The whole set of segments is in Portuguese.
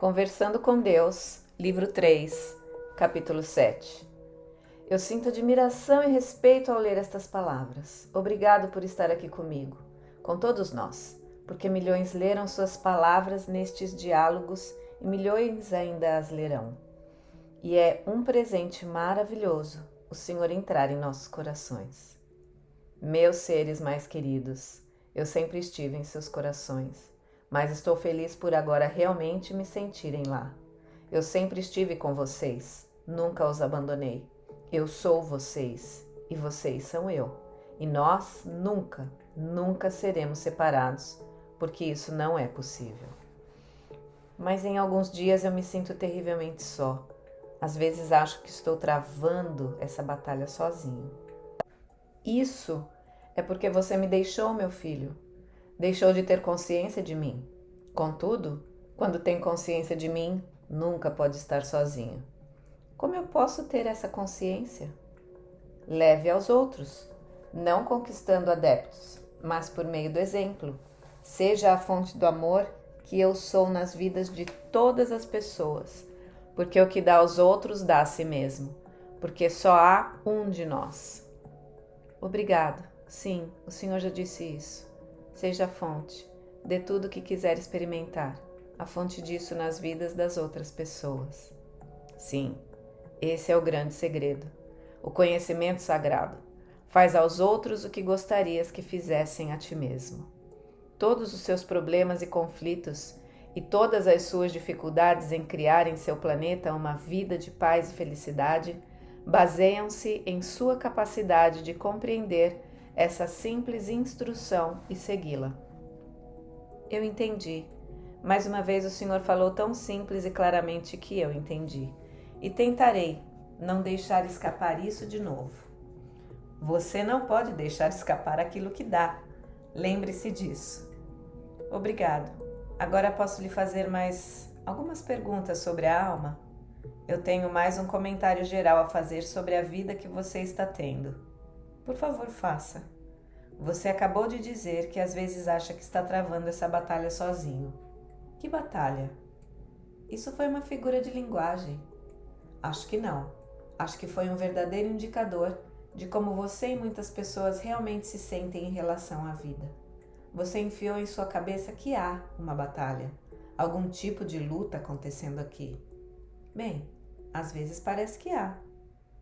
Conversando com Deus, livro 3, capítulo 7. Eu sinto admiração e respeito ao ler estas palavras. Obrigado por estar aqui comigo, com todos nós, porque milhões leram suas palavras nestes diálogos e milhões ainda as lerão. E é um presente maravilhoso o Senhor entrar em nossos corações. Meus seres mais queridos, eu sempre estive em seus corações, mas estou feliz por agora realmente me sentirem lá. Eu sempre estive com vocês, nunca os abandonei. Eu sou vocês e vocês são eu. E nós nunca seremos separados, porque isso não é possível. Mas em alguns dias eu me sinto terrivelmente só. Às vezes acho que estou travando essa batalha sozinho. Isso é porque você me deixou, meu filho. Deixou de ter consciência de mim. Contudo, quando tem consciência de mim, nunca pode estar sozinho. Como eu posso ter essa consciência? Leve aos outros, não conquistando adeptos, mas por meio do exemplo. Seja a fonte do amor que eu sou nas vidas de todas as pessoas, porque o que dá aos outros dá a si mesmo, porque só há um de nós. Obrigado. Sim, o Senhor já disse isso. Seja a fonte, dê tudo o que quiser experimentar, a fonte disso nas vidas das outras pessoas. Sim, esse é o grande segredo. O conhecimento sagrado. Faz aos outros o que gostarias que fizessem a ti mesmo. Todos os seus problemas e conflitos e todas as suas dificuldades em criar em seu planeta uma vida de paz e felicidade baseiam-se em sua capacidade de compreender essa simples instrução e segui-la. Eu entendi. Mais uma vez o Senhor falou tão simples e claramente que eu entendi. E tentarei não deixar escapar isso de novo. Você não pode deixar escapar aquilo que dá. Lembre-se disso. Obrigado. Agora posso lhe fazer mais algumas perguntas sobre a alma? Eu tenho mais um comentário geral a fazer sobre a vida que você está tendo. Por favor, faça. Você acabou de dizer que às vezes acha que está travando essa batalha sozinho. Que batalha? Isso foi uma figura de linguagem. Acho que não. Acho que foi um verdadeiro indicador de como você e muitas pessoas realmente se sentem em relação à vida. Você enfiou em sua cabeça que há uma batalha, algum tipo de luta acontecendo aqui. Bem, às vezes parece que há.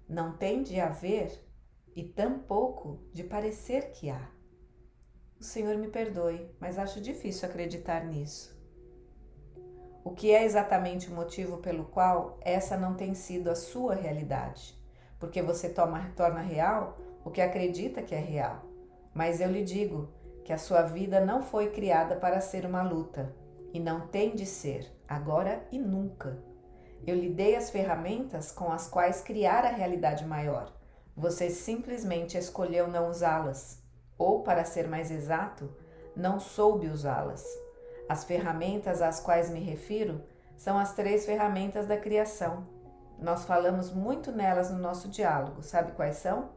Não tem de haver e tampouco de parecer que há. O Senhor me perdoe, mas acho difícil acreditar nisso. O que é exatamente o motivo pelo qual essa não tem sido a sua realidade? Porque você torna real o que acredita que é real. Mas eu lhe digo que a sua vida não foi criada para ser uma luta e não tem de ser, agora e nunca. Eu lhe dei as ferramentas com as quais criar a realidade maior. Você simplesmente escolheu não usá-las, ou, para ser mais exato, não soube usá-las. As ferramentas às quais me refiro são as 3 ferramentas da criação. Nós falamos muito nelas no nosso diálogo. Sabe quais são?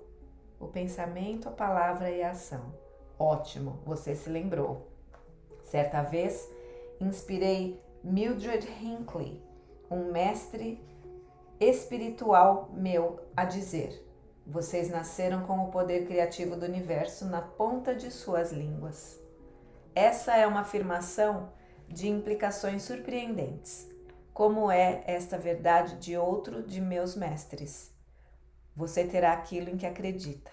O pensamento, a palavra e a ação. Ótimo, você se lembrou. Certa vez, inspirei Mildred Hinckley, um mestre espiritual meu, a dizer: vocês nasceram com o poder criativo do universo na ponta de suas línguas. Essa é uma afirmação de implicações surpreendentes, como é esta verdade de outro de meus mestres. Você terá aquilo em que acredita.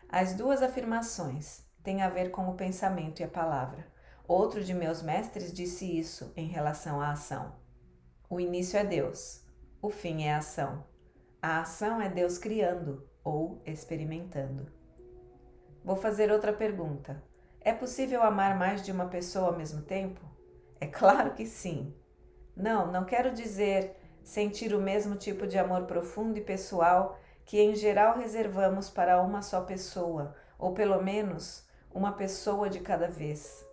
As 2 afirmações têm a ver com o pensamento e a palavra. Outro de meus mestres disse isso em relação à ação. O início é Deus, o fim é a ação. A ação é Deus criando ou experimentando. Vou fazer outra pergunta. É possível amar mais de uma pessoa ao mesmo tempo? É claro que sim. Não quero dizer sentir o mesmo tipo de amor profundo e pessoal que em geral reservamos para uma só pessoa, ou pelo menos uma pessoa de cada vez.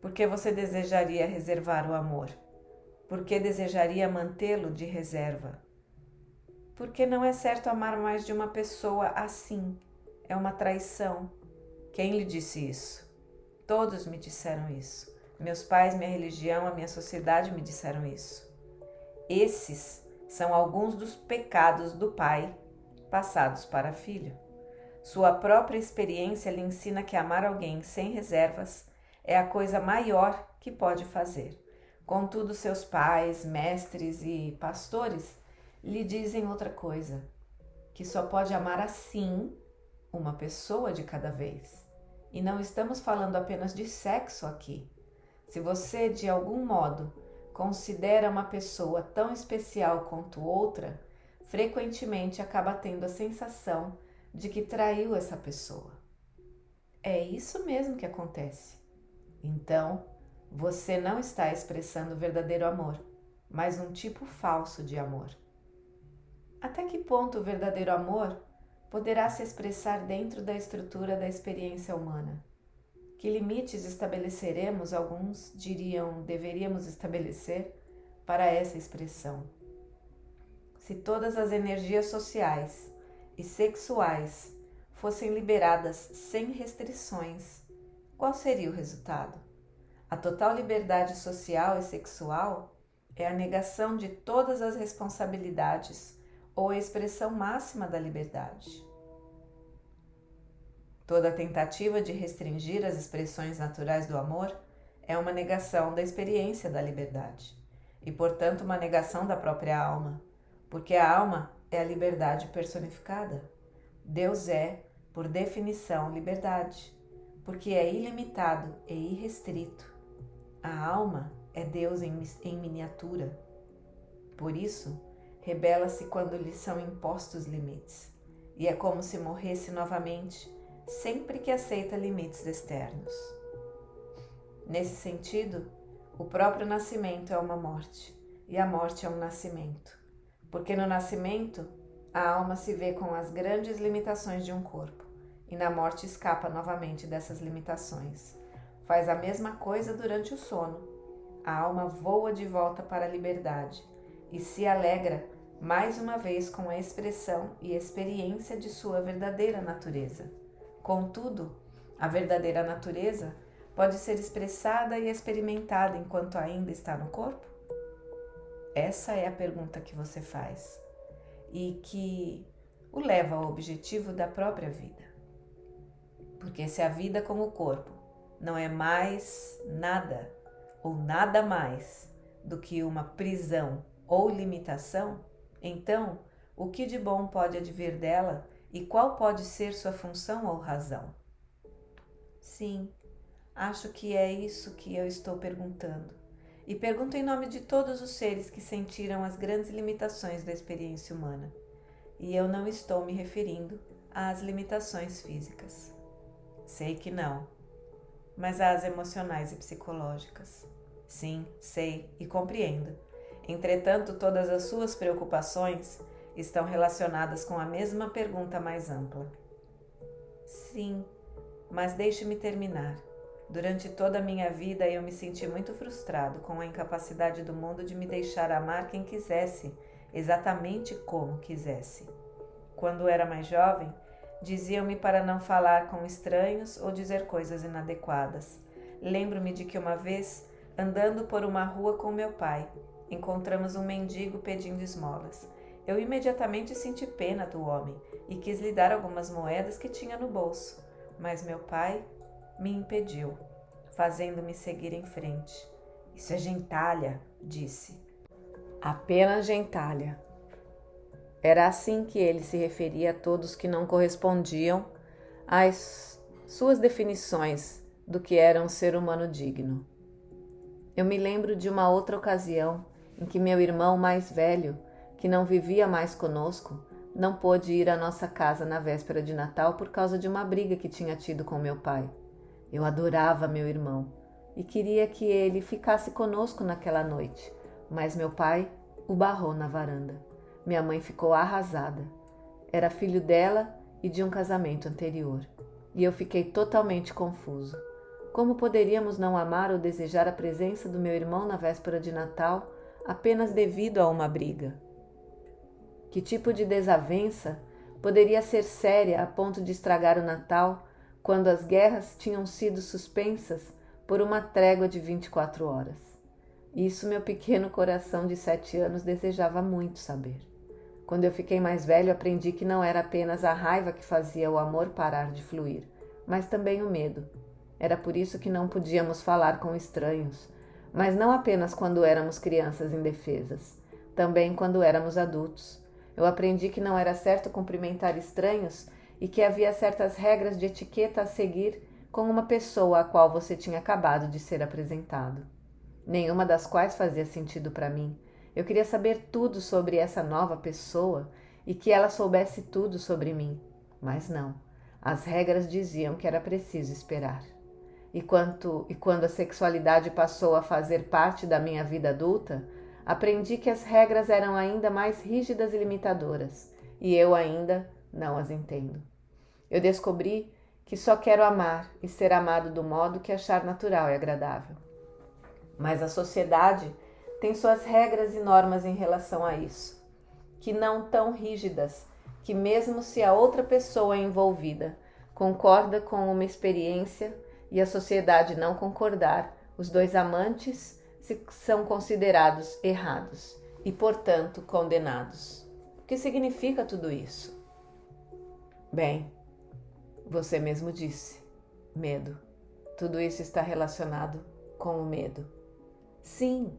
Por que você desejaria reservar o amor? Por que desejaria mantê-lo de reserva? Porque não é certo amar mais de uma pessoa assim. É uma traição. Quem lhe disse isso? Todos me disseram isso. Meus pais, minha religião, a minha sociedade me disseram isso. Esses são alguns dos pecados do pai passados para filho. Sua própria experiência lhe ensina que amar alguém sem reservas é a coisa maior que pode fazer. Contudo, seus pais, mestres e pastores lhe dizem outra coisa, que só pode amar assim uma pessoa de cada vez. E não estamos falando apenas de sexo aqui. Se você, de algum modo, considera uma pessoa tão especial quanto outra, frequentemente acaba tendo a sensação de que traiu essa pessoa. É isso mesmo que acontece. Então, você não está expressando o verdadeiro amor, mas um tipo falso de amor. Até que ponto o verdadeiro amor poderá se expressar dentro da estrutura da experiência humana? Que limites estabeleceremos, alguns diriam deveríamos estabelecer, para essa expressão? Se todas as energias sociais e sexuais fossem liberadas sem restrições, qual seria o resultado? A total liberdade social e sexual é a negação de todas as responsabilidades ou a expressão máxima da liberdade. Toda tentativa de restringir as expressões naturais do amor é uma negação da experiência da liberdade e, portanto, uma negação da própria alma, porque a alma é a liberdade personificada. Deus é, por definição, liberdade, porque é ilimitado e irrestrito. A alma é Deus em miniatura. Por isso, rebela-se quando lhe são impostos limites, e é como se morresse novamente sempre que aceita limites externos. Nesse sentido, o próprio nascimento é uma morte, e a morte é um nascimento, porque no nascimento a alma se vê com as grandes limitações de um corpo, e na morte escapa novamente dessas limitações. Faz a mesma coisa durante o sono. A alma voa de volta para a liberdade e se alegra mais uma vez com a expressão e experiência de sua verdadeira natureza. Contudo, a verdadeira natureza pode ser expressada e experimentada enquanto ainda está no corpo? Essa é a pergunta que você faz e que o leva ao objetivo da própria vida. Porque se a vida com o corpo não é mais nada ou nada mais do que uma prisão ou limitação, então o que de bom pode advir dela e qual pode ser sua função ou razão? Sim, acho que é isso que eu estou perguntando. E pergunto em nome de todos os seres que sentiram as grandes limitações da experiência humana. E eu não estou me referindo às limitações físicas. Sei que não, mas às emocionais e psicológicas. Sim, sei e compreendo. Entretanto, todas as suas preocupações estão relacionadas com a mesma pergunta mais ampla. Sim, mas deixe-me terminar. Durante toda a minha vida eu me senti muito frustrado com a incapacidade do mundo de me deixar amar quem quisesse, exatamente como quisesse. Quando era mais jovem, diziam-me para não falar com estranhos ou dizer coisas inadequadas. Lembro-me de que uma vez, andando por uma rua com meu pai, encontramos um mendigo pedindo esmolas. Eu imediatamente senti pena do homem e quis lhe dar algumas moedas que tinha no bolso, mas meu pai me impediu, fazendo-me seguir em frente. Isso é gentalha, disse. Apenas gentalha. Era assim que ele se referia a todos que não correspondiam às suas definições do que era um ser humano digno. Eu me lembro de uma outra ocasião em que meu irmão mais velho, que não vivia mais conosco, não pôde ir à nossa casa na véspera de Natal por causa de uma briga que tinha tido com meu pai. Eu adorava meu irmão e queria que ele ficasse conosco naquela noite, mas meu pai o barrou na varanda. Minha mãe ficou arrasada. Era filho dela e de um casamento anterior, e eu fiquei totalmente confuso. Como poderíamos não amar ou desejar a presença do meu irmão na véspera de Natal apenas devido a uma briga? Que tipo de desavença poderia ser séria a ponto de estragar o Natal quando as guerras tinham sido suspensas por uma trégua de 24 horas. Isso meu pequeno coração de 7 anos desejava muito saber. Quando eu fiquei mais velho, aprendi que não era apenas a raiva que fazia o amor parar de fluir, mas também o medo. Era por isso que não podíamos falar com estranhos, mas não apenas quando éramos crianças indefesas, também quando éramos adultos. Eu aprendi que não era certo cumprimentar estranhos e que havia certas regras de etiqueta a seguir com uma pessoa a qual você tinha acabado de ser apresentado. Nenhuma das quais fazia sentido para mim. Eu queria saber tudo sobre essa nova pessoa e que ela soubesse tudo sobre mim. Mas não. As regras diziam que era preciso esperar. E quando a sexualidade passou a fazer parte da minha vida adulta, aprendi que as regras eram ainda mais rígidas e limitadoras, e eu ainda não as entendo. Eu descobri que só quero amar e ser amado do modo que achar natural e agradável. Mas a sociedade tem suas regras e normas em relação a isso, que não tão rígidas, que mesmo se a outra pessoa envolvida concorda com uma experiência e a sociedade não concordar, os dois amantes são considerados errados e, portanto, condenados. O que significa tudo isso? Bem, você mesmo disse, medo. Tudo isso está relacionado com o medo. Sim,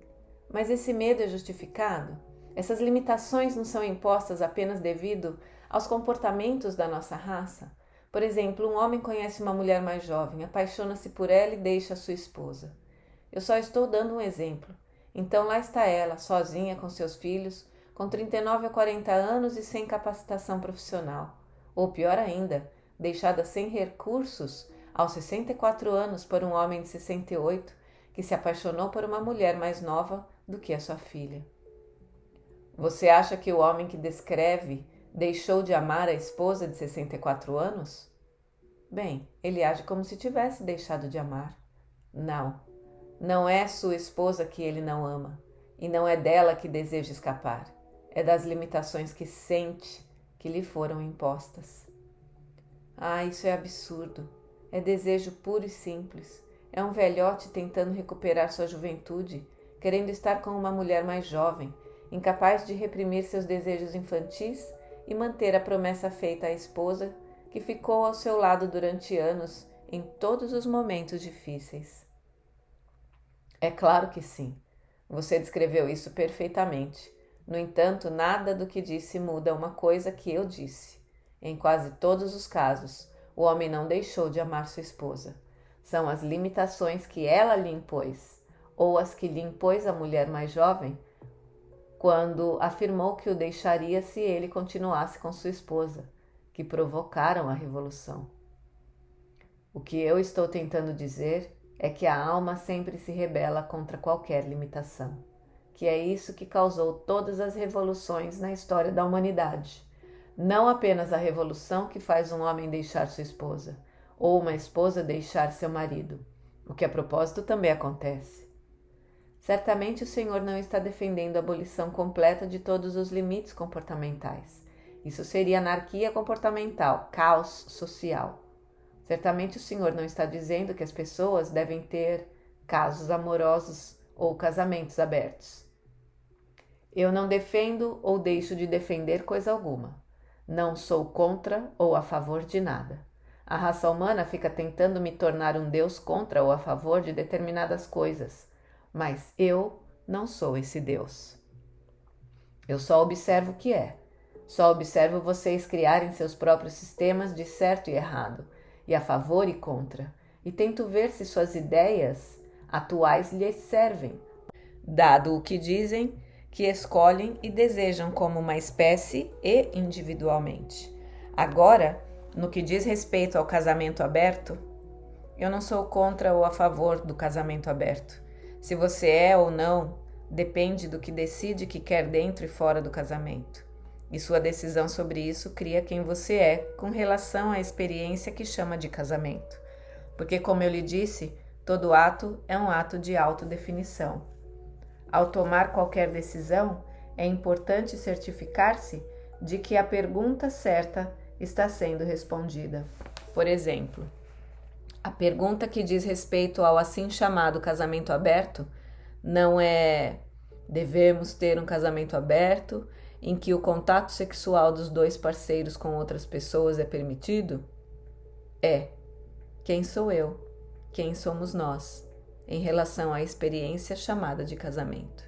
mas esse medo é justificado? Essas limitações não são impostas apenas devido aos comportamentos da nossa raça? Por exemplo, um homem conhece uma mulher mais jovem, apaixona-se por ela e deixa a sua esposa. Eu só estou dando um exemplo. Então lá está ela, sozinha com seus filhos, com 39 a 40 anos e sem capacitação profissional. Ou pior ainda, deixada sem recursos aos 64 anos por um homem de 68 que se apaixonou por uma mulher mais nova do que a sua filha. Você acha que o homem que descreve deixou de amar a esposa de 64 anos? Bem, ele age como se tivesse deixado de amar. Não, não é sua esposa que ele não ama, e não é dela que deseja escapar. É das limitações que sente que lhe foram impostas. Ah, isso é absurdo. É desejo puro e simples. É um velhote tentando recuperar sua juventude, querendo estar com uma mulher mais jovem, incapaz de reprimir seus desejos infantis e manter a promessa feita à esposa que ficou ao seu lado durante anos em todos os momentos difíceis. É claro que sim. Você descreveu isso perfeitamente. No entanto, nada do que disse muda uma coisa que eu disse. Em quase todos os casos, o homem não deixou de amar sua esposa. São as limitações que ela lhe impôs, ou as que lhe impôs a mulher mais jovem, quando afirmou que o deixaria se ele continuasse com sua esposa, que provocaram a revolução. O que eu estou tentando dizer é que a alma sempre se rebela contra qualquer limitação, que é isso que causou todas as revoluções na história da humanidade. Não apenas a revolução que faz um homem deixar sua esposa, ou uma esposa deixar seu marido, o que a propósito também acontece. Certamente o Senhor não está defendendo a abolição completa de todos os limites comportamentais. Isso seria anarquia comportamental, caos social. Certamente o Senhor não está dizendo que as pessoas devem ter casos amorosos ou casamentos abertos. Eu não defendo ou deixo de defender coisa alguma. Não sou contra ou a favor de nada. A raça humana fica tentando me tornar um Deus contra ou a favor de determinadas coisas. Mas eu não sou esse Deus. Eu só observo o que é. Só observo vocês criarem seus próprios sistemas de certo e errado, e a favor e contra, e tento ver se suas ideias atuais lhes servem, dado o que dizem, que escolhem e desejam como uma espécie e individualmente. Agora, no que diz respeito ao casamento aberto, eu não sou contra ou a favor do casamento aberto. Se você é ou não, depende do que decide que quer dentro e fora do casamento. E sua decisão sobre isso cria quem você é com relação à experiência que chama de casamento. Porque, como eu lhe disse, todo ato é um ato de autodefinição. Ao tomar qualquer decisão, é importante certificar-se de que a pergunta certa está sendo respondida. Por exemplo, A pergunta que diz respeito ao assim chamado casamento aberto não é: devemos ter um casamento aberto em que o contato sexual dos dois parceiros com outras pessoas é permitido? É: quem sou eu? Quem somos nós em relação à experiência chamada de casamento?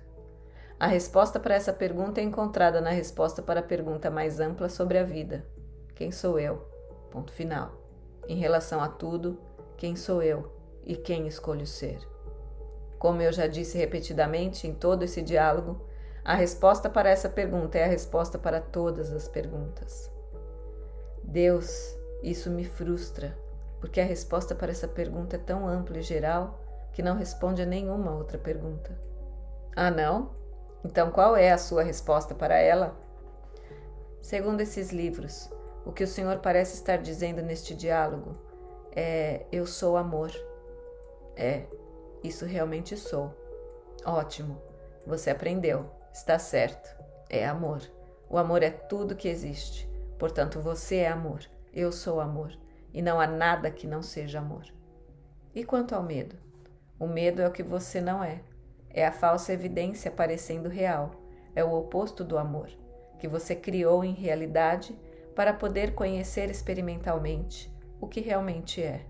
A resposta para essa pergunta é encontrada na resposta para a pergunta mais ampla sobre a vida: quem sou eu? Ponto final. Em relação a tudo, quem sou eu e quem escolho ser? Como eu já disse repetidamente em todo esse diálogo, a resposta para essa pergunta é a resposta para todas as perguntas. Deus, isso me frustra, porque a resposta para essa pergunta é tão ampla e geral que não responde a nenhuma outra pergunta. Ah, não? Então qual é a sua resposta para ela? Segundo esses livros, o que o Senhor parece estar dizendo neste diálogo é: eu sou amor. Isso realmente sou. Ótimo, você aprendeu, está certo, é amor. O amor é tudo que existe, portanto você é amor, eu sou amor, e não há nada que não seja amor. E quanto ao medo? O medo é o que você não é a falsa evidência parecendo real, é o oposto do amor, que você criou em realidade para poder conhecer experimentalmente o que realmente é.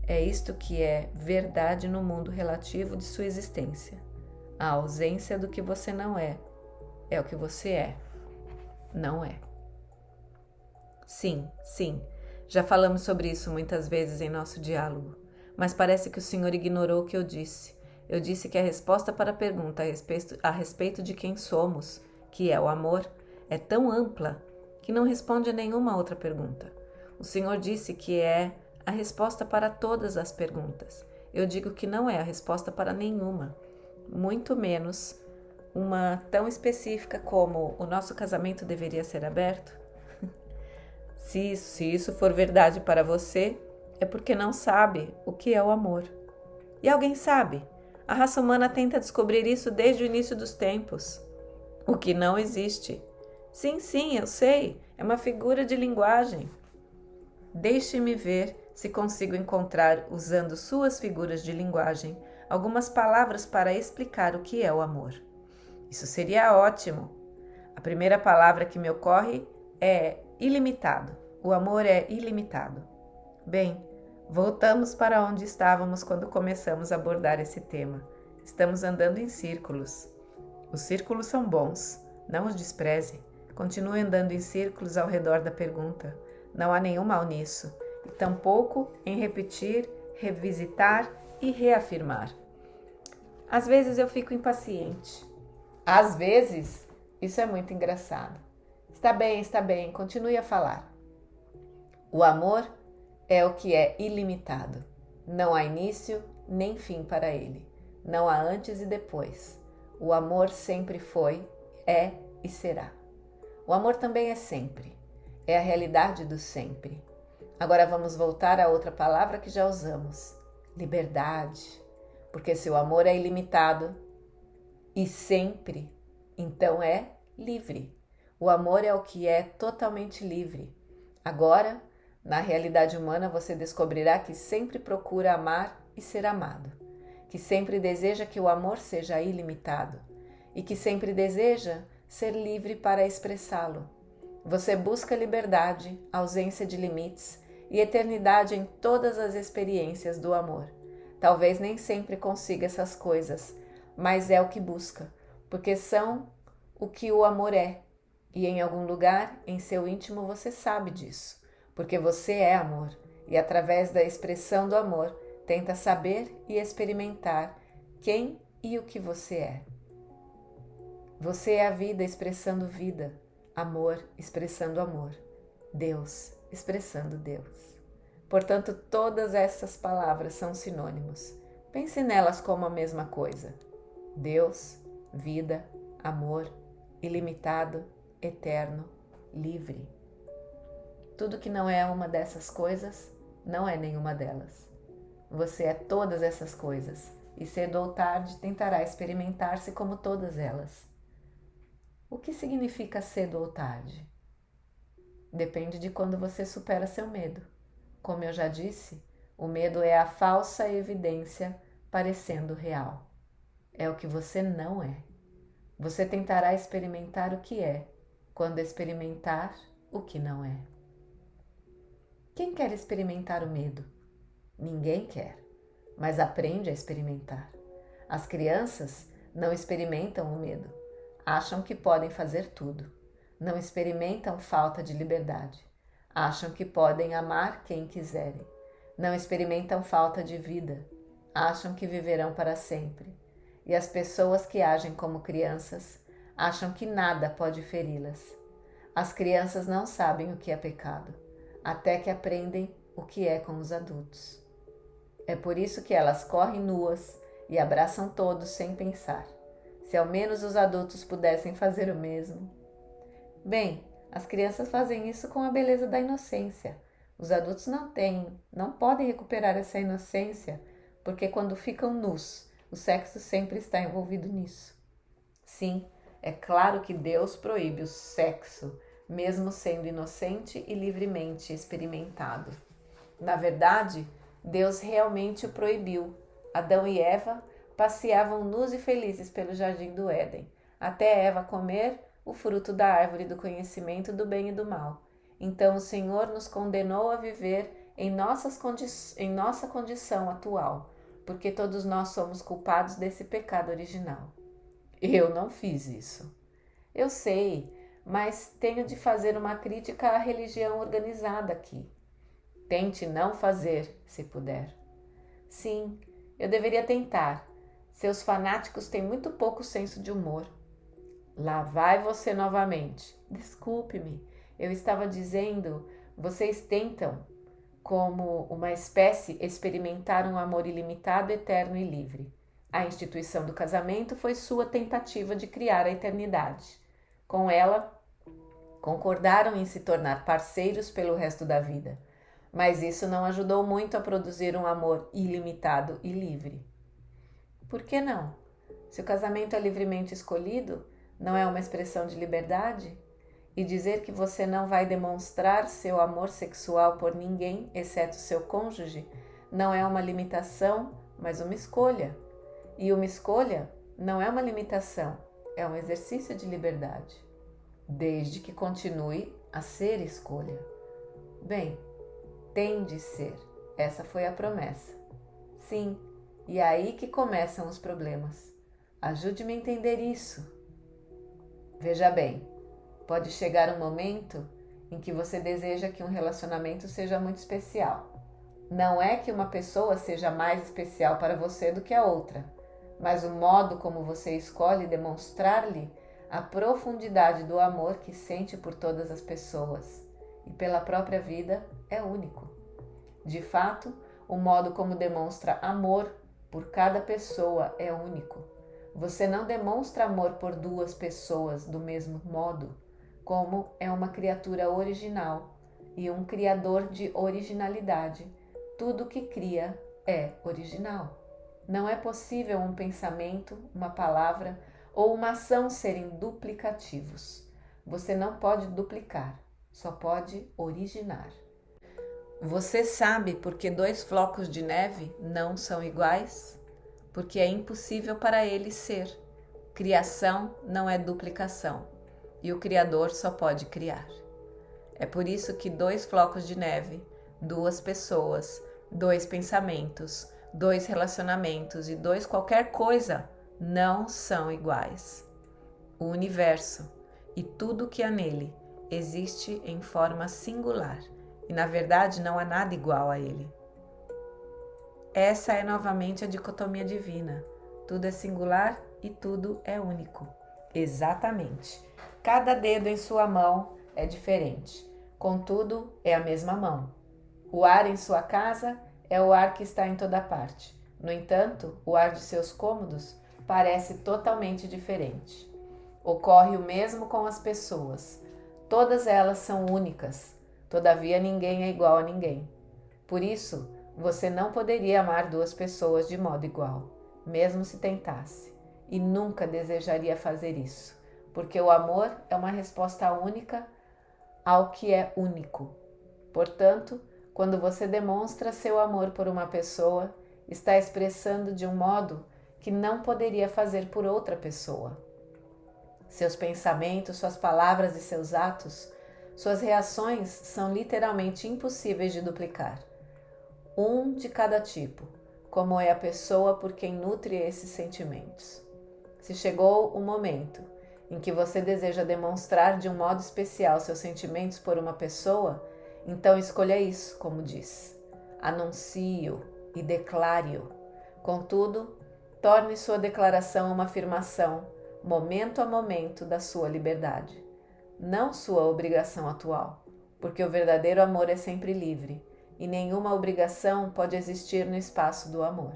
É isto que é verdade no mundo relativo de sua existência. A ausência do que você não é o que você é, não é. Sim, já falamos sobre isso muitas vezes em nosso diálogo, mas parece que o Senhor ignorou o que eu disse. Eu disse que a resposta para a pergunta a respeito de quem somos, que é o amor, é tão ampla que não responde a nenhuma outra pergunta. O Senhor disse que é a resposta para todas as perguntas. Eu digo que não é a resposta para nenhuma, muito menos uma tão específica como: o nosso casamento deveria ser aberto? Se isso for verdade para você, é porque não sabe o que é o amor. E alguém sabe? A raça humana tenta descobrir isso desde o início dos tempos. O que não existe. Sim, eu sei, é uma figura de linguagem. Deixe-me ver se consigo encontrar, usando suas figuras de linguagem, algumas palavras para explicar o que é o amor. Isso seria ótimo. A primeira palavra que me ocorre é ilimitado. O amor é ilimitado. Bem, voltamos para onde estávamos quando começamos a abordar esse tema. Estamos andando em círculos. Os círculos são bons, não os despreze. Continue andando em círculos ao redor da pergunta. Não há nenhum mal nisso, e tampouco em repetir, revisitar e reafirmar. Às vezes eu fico impaciente. Às vezes, isso é muito engraçado. Está bem, continue a falar. O amor é o que é ilimitado. Não há início nem fim para ele. Não há antes e depois. O amor sempre foi, é e será. O amor também é sempre. É a realidade do sempre. Agora vamos voltar a outra palavra que já usamos: liberdade. Porque se o amor é ilimitado e sempre, então é livre. O amor é o que é totalmente livre. Agora, na realidade humana, você descobrirá que sempre procura amar e ser amado, que sempre deseja que o amor seja ilimitado e que sempre deseja ser livre para expressá-lo. Você busca liberdade, ausência de limites e eternidade em todas as experiências do amor. Talvez nem sempre consiga essas coisas, mas é o que busca, porque são o que o amor é. E em algum lugar, em seu íntimo, você sabe disso, porque você é amor e através da expressão do amor, tenta saber e experimentar quem e o que você é. Você é a vida expressando vida, amor expressando amor, Deus expressando Deus. Portanto, todas essas palavras são sinônimos. Pense nelas como a mesma coisa. Deus, vida, amor, ilimitado, eterno, livre. Tudo que não é uma dessas coisas, não é nenhuma delas. Você é todas essas coisas e cedo ou tarde tentará experimentar-se como todas elas. O que significa cedo ou tarde? Depende de quando você supera seu medo. Como eu já disse, O medo é a falsa evidência parecendo real. É o que você não é. Você tentará experimentar o que é, quando experimentar o que não é. Quem quer experimentar o medo? Ninguém quer, mas aprende a experimentar. As crianças não experimentam o medo. Acham que podem fazer tudo. Não experimentam falta de liberdade. Acham que podem amar quem quiserem. Não experimentam falta de vida. Acham que viverão para sempre. E as pessoas que agem como crianças acham que nada pode feri-las. As crianças não sabem o que é pecado, até que aprendem o que é com os adultos. É por isso que elas correm nuas e abraçam todos sem pensar. Se ao menos os adultos pudessem fazer o mesmo. Bem, as crianças fazem isso com a beleza da inocência. Os adultos não podem recuperar essa inocência, porque quando ficam nus, o sexo sempre está envolvido nisso. Sim, é claro que Deus proíbe o sexo, mesmo sendo inocente e livremente experimentado. Na verdade, Deus realmente o proibiu. Adão e Eva passeavam nus e felizes pelo jardim do Éden, até Eva comer o fruto da árvore do conhecimento do bem e do mal. Então o Senhor nos condenou a viver em nossa condição atual, porque todos nós somos culpados desse pecado original. Eu não fiz isso. Eu sei, mas tenho de fazer uma crítica à religião organizada aqui. Tente não fazer, se puder. Sim, eu deveria tentar. Seus fanáticos têm muito pouco senso de humor. Lá vai você novamente. Desculpe-me, eu estava dizendo, vocês tentam, como uma espécie, experimentar um amor ilimitado, eterno e livre. A instituição do casamento foi sua tentativa de criar a eternidade. Com ela, concordaram em se tornar parceiros pelo resto da vida. Mas isso não ajudou muito a produzir um amor ilimitado e livre. Por que não? Se o casamento é livremente escolhido, não é uma expressão de liberdade? E dizer que você não vai demonstrar seu amor sexual por ninguém, exceto seu cônjuge, não é uma limitação, mas uma escolha. E uma escolha não é uma limitação, é um exercício de liberdade, desde que continue a ser escolha. Bem, tem de ser. Essa foi a promessa. Sim, e é aí que começam os problemas. Ajude-me a entender isso. Veja bem, pode chegar um momento em que você deseja que um relacionamento seja muito especial. Não é que uma pessoa seja mais especial para você do que a outra, mas o modo como você escolhe demonstrar-lhe a profundidade do amor que sente por todas as pessoas e pela própria vida é único. De fato, o modo como demonstra amor por cada pessoa é único. Você não demonstra amor por duas pessoas do mesmo modo, como é uma criatura original e um criador de originalidade. Tudo que cria é original. Não é possível um pensamento, uma palavra ou uma ação serem duplicativos. Você não pode duplicar, só pode originar. Você sabe por que dois flocos de neve não são iguais? Porque é impossível para eles ser. Criação não é duplicação, e o Criador só pode criar. É por isso que dois flocos de neve, duas pessoas, dois pensamentos, dois relacionamentos e dois qualquer coisa não são iguais. O universo e tudo que há nele existe em forma singular e na verdade não há nada igual a ele. Essa é novamente a dicotomia divina. Tudo é singular e tudo é único. Exatamente. Cada dedo em sua mão é diferente, contudo é a mesma mão. O ar em sua casa é o ar que está em toda parte. No entanto, o ar de seus cômodos parece totalmente diferente. Ocorre o mesmo com as pessoas. Todas elas são únicas, todavia ninguém é igual a ninguém. Por isso, você não poderia amar duas pessoas de modo igual, mesmo se tentasse, e nunca desejaria fazer isso, porque o amor é uma resposta única ao que é único. Portanto, Quando você demonstra seu amor por uma pessoa, está expressando de um modo que não poderia fazer por outra pessoa. Seus pensamentos, suas palavras e seus atos, suas reações são literalmente impossíveis de duplicar. Um de cada tipo, como é a pessoa por quem nutre esses sentimentos. Se chegou o momento em que você deseja demonstrar de um modo especial seus sentimentos por uma pessoa, então escolha isso, como diz. Anuncie-o e declare-o. Contudo, torne sua declaração uma afirmação, momento a momento, da sua liberdade, não sua obrigação atual, porque o verdadeiro amor é sempre livre e nenhuma obrigação pode existir no espaço do amor.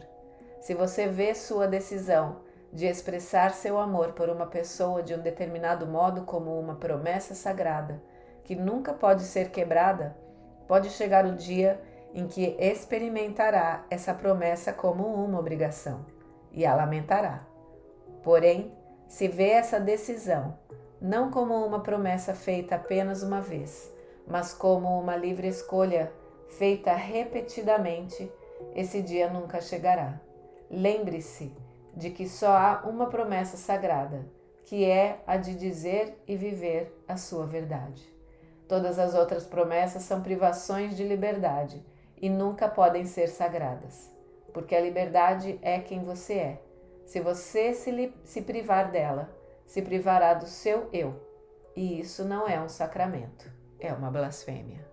Se você vê sua decisão de expressar seu amor por uma pessoa de um determinado modo como uma promessa sagrada, que nunca pode ser quebrada, pode chegar o dia em que experimentará essa promessa como uma obrigação e a lamentará. Porém, se vê essa decisão não como uma promessa feita apenas uma vez, mas como uma livre escolha feita repetidamente, esse dia nunca chegará. Lembre-se de que só há uma promessa sagrada, que é a de dizer e viver a sua verdade. Todas as outras promessas são privações de liberdade e nunca podem ser sagradas, porque a liberdade é quem você é. Se você se privar dela, se privará do seu eu, e isso não é um sacramento, é uma blasfêmia.